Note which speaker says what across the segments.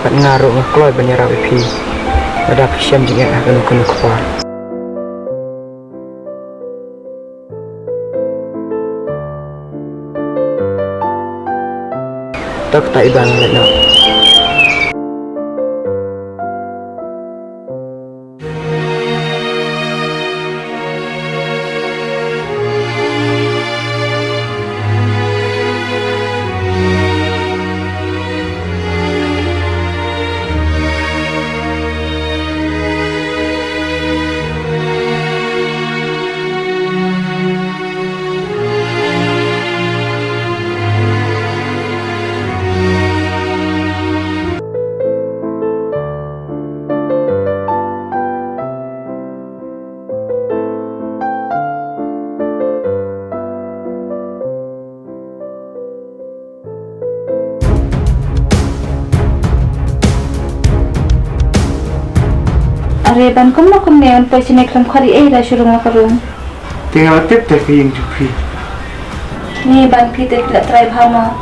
Speaker 1: dapat ngaruh ngekloy banyara pipi. Ada pisyam juga akan kena kepar. Tak ibang lena.
Speaker 2: Reban kum neon pa sini kram khari dah surung makarung.
Speaker 1: Tinggal tip yang jupi.
Speaker 2: Ni ban pi te la try bhama.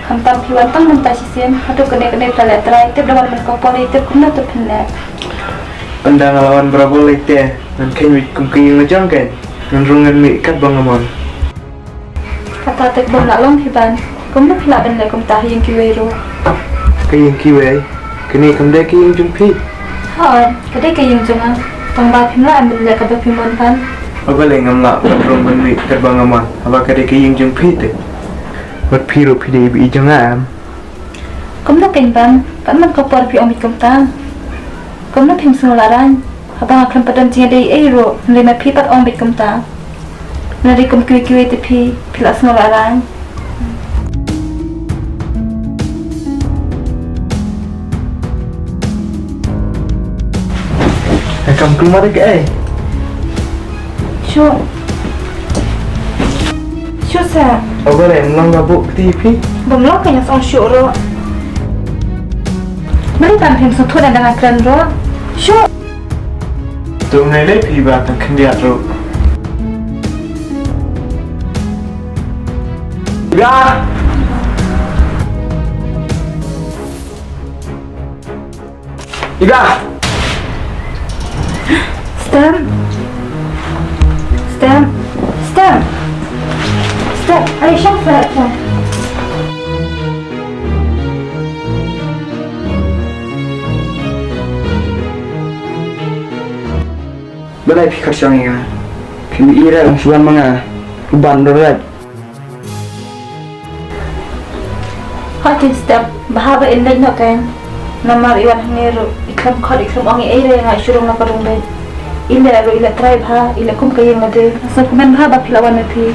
Speaker 2: Kham tam pi wan tang menta sisem hatu kene la try tip dawan man ko pori tip kum na tu phne.
Speaker 1: Pandang lawan berapa lite nan ken wit kum kiyeng majang kan. Nan rungan mi kat bangamon.
Speaker 2: Kata tek bom la long hi ban. Kum na phla ben le kum ta yang kiwero.
Speaker 1: Kiyeng kiwe. Kini kum de kiyeng jumpi.
Speaker 2: Kadai kayung junga. Tangba phimla ambil le kabah phimon kan.
Speaker 1: Apa le ngamla rong ban mi kat bangamon. Apa kade kiyeng jumpi te. Wat piro pide bi jangam.
Speaker 2: Kum na ken ban. Kan man ko por pi omit kum ta. Kum na phim sung laran. Abang akan padan tia dei ero. Le ma pi pat omit kum ta. Nari kum kiwi te pi pila sung laran.
Speaker 1: Kamu keluar ke?
Speaker 2: Sure sir.
Speaker 1: Apa le melang gabuk TV?
Speaker 2: Bumlo kanya song sure ro. Mari kan phim sung thoda dengan kran ro. Sure.
Speaker 1: Tu ngai le pi ba tan khendia ro. Ya. Iga. Step. Ayo syafat. Balai fikir siangnya. Kini ira suan manga. Uban berat.
Speaker 2: Hati step. Bahaba indah nak kan. Namar iwan haniru. Ikram khar ikram angi ira yang asyurung nak perumbai. Ila tribe ha. Ila kum kayang ada. Asal kuman bahaba pilawan napi.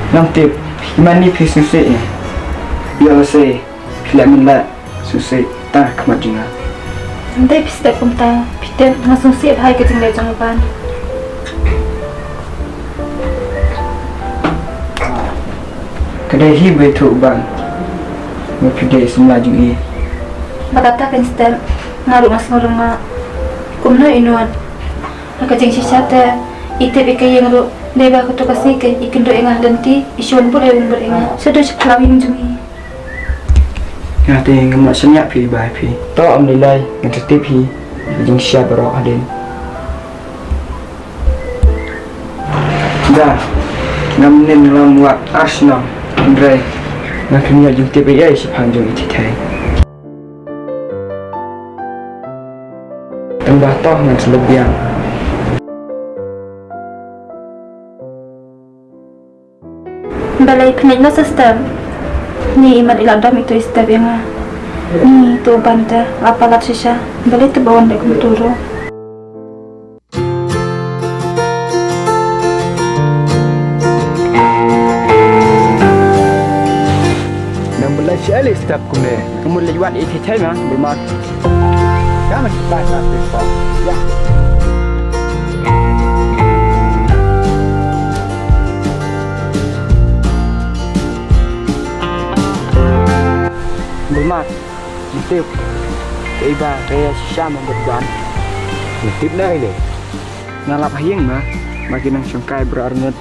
Speaker 1: Nanti gimana pi susah ni? Biar saya pilih minat susah tak kemajuan.
Speaker 2: Nanti pista kumta, pita langsung siap hai keting le jangan ban.
Speaker 1: Kedai hi betul ban. Mepidai semula juga.
Speaker 2: Bakata kan step ngaruh mas ngurung ma. Kumna inuan. Nakajeng sisata ite bikayang ro. Deba ko to kasi kay ikindo engah danti isyun pun ayun berenga. Sudah sekelawin jungi.
Speaker 1: Ngati ngamak senyak pi bai pi. To am nilai ngati pi jing siap ro aden. Dah. Ngamnin lam wat Arsenal. Andre. Naknya jing tipe ai sipan jung ititai. Tambah toh ngan selebihan.
Speaker 2: Balai penitno sistem. Ni iman iladam itu istep yang ni tu banta apalat sisa. Balai tu bawan dek muturo.
Speaker 1: Nam balai siali step kumne. Kamu lewat ititai mah bermak. Kamu cepat nak ya. Bermak, tip, iba kaya siya memberdan. Tip na ini, ngalap hayang mah, makin ang sangkay berarnut.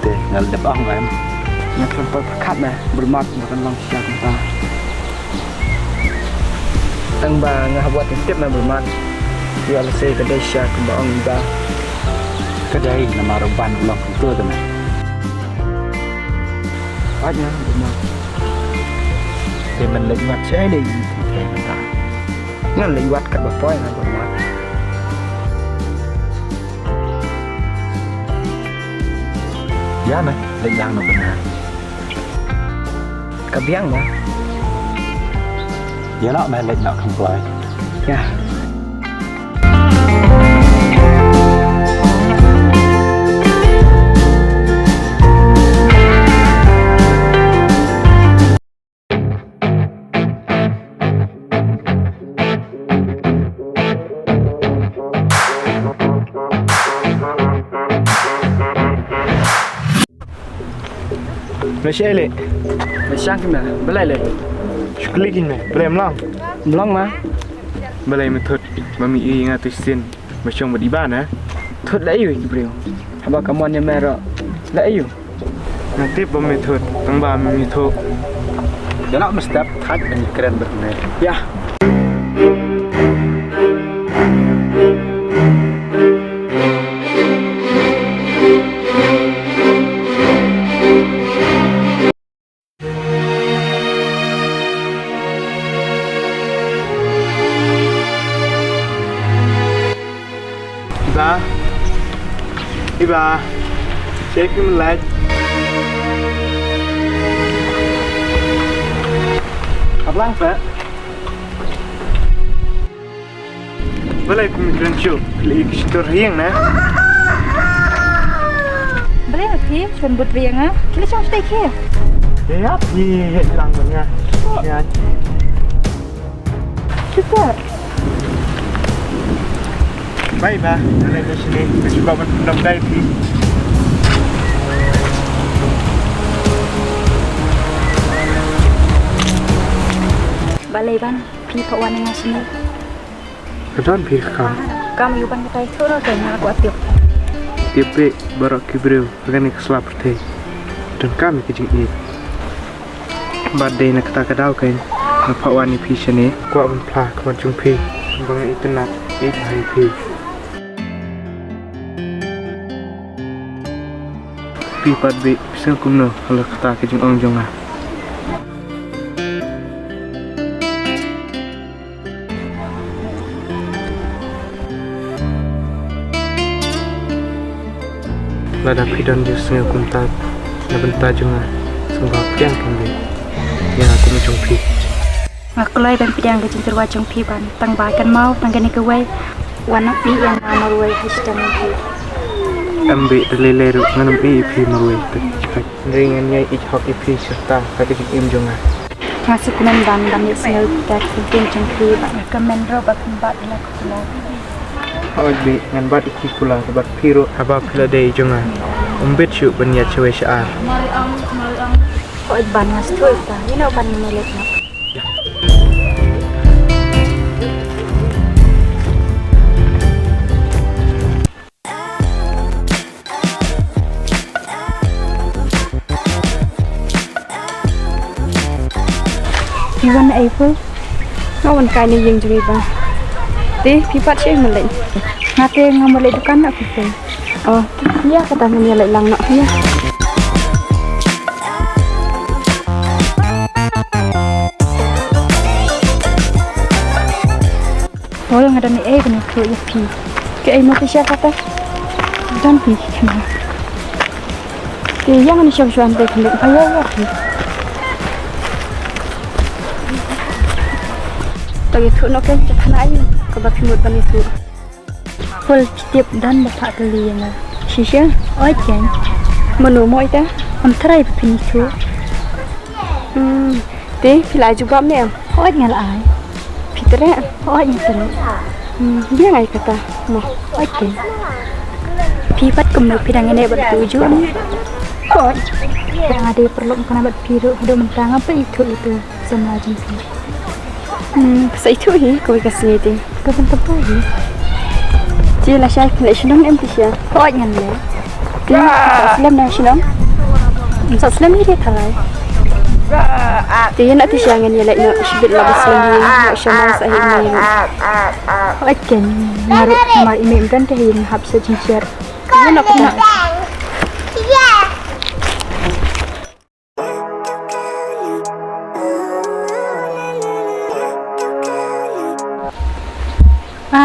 Speaker 1: Teh, ngalap ang Nak sampai perkat mah bermak makan lang siya kita. Tang ba nga buat tip mah bermak. Dia alsay kedai siya kembang iba.
Speaker 3: Kedai nama ruban ulang itu teman.
Speaker 1: Aja bermak.
Speaker 3: Thì mình lệnh mặt sẽ đi thì mình ta.
Speaker 1: Ngan liwat kat bapoy na bermak.
Speaker 3: Giá này lệnh đang là benar.
Speaker 1: Kabiang mah.
Speaker 3: Giá nó mà lệnh nó không phải.
Speaker 1: Ya.
Speaker 4: Masih elek.
Speaker 1: Masang kena. Belai le.
Speaker 4: Sekalikin meh. Boleh melang.
Speaker 1: Belong mah.
Speaker 4: Boleh metod mami i ngatus sin. Macam buat iban eh.
Speaker 1: Thut la ayu Jibril. Haba kamu ni mero. La ayu.
Speaker 4: Nanti bom metod. Tang ba mami metod.
Speaker 3: Giá nó mà step thách anh keren benar.
Speaker 1: Ya.
Speaker 4: Iba. Iba. Cek ni melaj.
Speaker 1: Ablang pak.
Speaker 4: Boleh aku mikirkan cup. Lagi kisah riang nah.
Speaker 2: Boleh Phí chuẩn bột riêng á. Kita trong stay kia.
Speaker 4: Ya, ye lang benar. Ya.
Speaker 2: Kita.
Speaker 4: Baik ba. Boleh ke sini. Cuba mendamai pi.
Speaker 2: Balai ban Phí phau wan nga sini.
Speaker 4: Kedon pi kam.
Speaker 2: Kami yuban kita itu ro kena aku atiup.
Speaker 4: Tipe barak kibril dengan keselap teh. Dan kami kejing it. Badai nak kata kadau kain. Nampak wani pi sini. Kuat benplah keman jumpi. Bang itu nak it hari pi. Pi pad bi pisang kumno kalau kata kejing ong jonga. Lada pidan dia sengaja kumtat. Na bentar jonga. Sembah pian kami. Yang aku menjumpi.
Speaker 2: Aku lai ban pidang ke cintur wajang Phí ban. Tang ba kan mau tang kene ke wai. Wana Phí yang nama ruai hashtag Phí.
Speaker 4: Ambil leleru nganam pi marui tu. Ringan nyai ich hok pi serta kaki im jonga.
Speaker 2: Masuk kunan ban dan ni sengal tak penting jang Phí ban. Kamen ro ba kumbat la kulo.
Speaker 4: Ambil ngan bat iki pula bat piro haba pula dei jonga. Umbet syuk benya cewe syaar.
Speaker 2: Mari ang. Oi ban mas tu ta. Ina ban melet nak. Iwan April, ngawan kaya ni yang jadi ba. Ti, pipat siya malay. Ngate nga malay dukan nak pipa. Oh, iya kata niya lang nak ya. Oh, yang ada ni kena tu ya pi. Ke mau siya kata. Dan pi kena. Ti yang ni siya suan dek lek ayo ya pi. Tagi tu nak kan cepat ayu kebab himut bani tu. Full tiap dan bapak kali yang shisha, oi kan, menu moi ta, try pini tu. Ti pilai juga ni, oi ngal ai. Fitre, oi ngal. Dia ngai kata, mo, oi kan. Pipat kemuk pidang ini bertuju ni. Oi, yang ada perlu kena buat biru, ada mentang apa itu semua jenis. Sa itu kau kasih itu. Kau bentuk lagi. Dia lah saya kena senang empty siya. Kau ingat le? Dia Islam dah senang. Sa Islam ni dia tarai. Dia nak tisyangan dia like nak shibit lah Islam ni. Nak syamah sahih ni. Akan marut sama imam kan teh yang habsa cincir. Dia nak kena.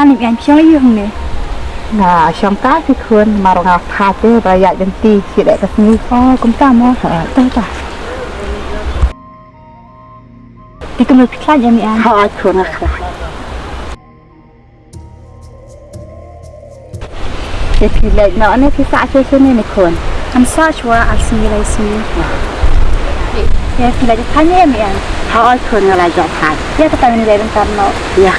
Speaker 2: Ni yang siang you ni.
Speaker 5: Nah, syangka si kun marong akate raya jenti si dek kesini.
Speaker 2: Oh, kumta mo.
Speaker 5: Tahu tak?
Speaker 2: Di kemul piklan yang ni an.
Speaker 5: Hao kun akha. Jadi lek nak ni kisah sini ni kun.
Speaker 2: Am sa chwa asmi lai sini. Ya, pilih tanya yang ni an.
Speaker 5: Hao kun ngalajar kan.
Speaker 2: Ya, kata ni lai bentar no.
Speaker 5: Ya.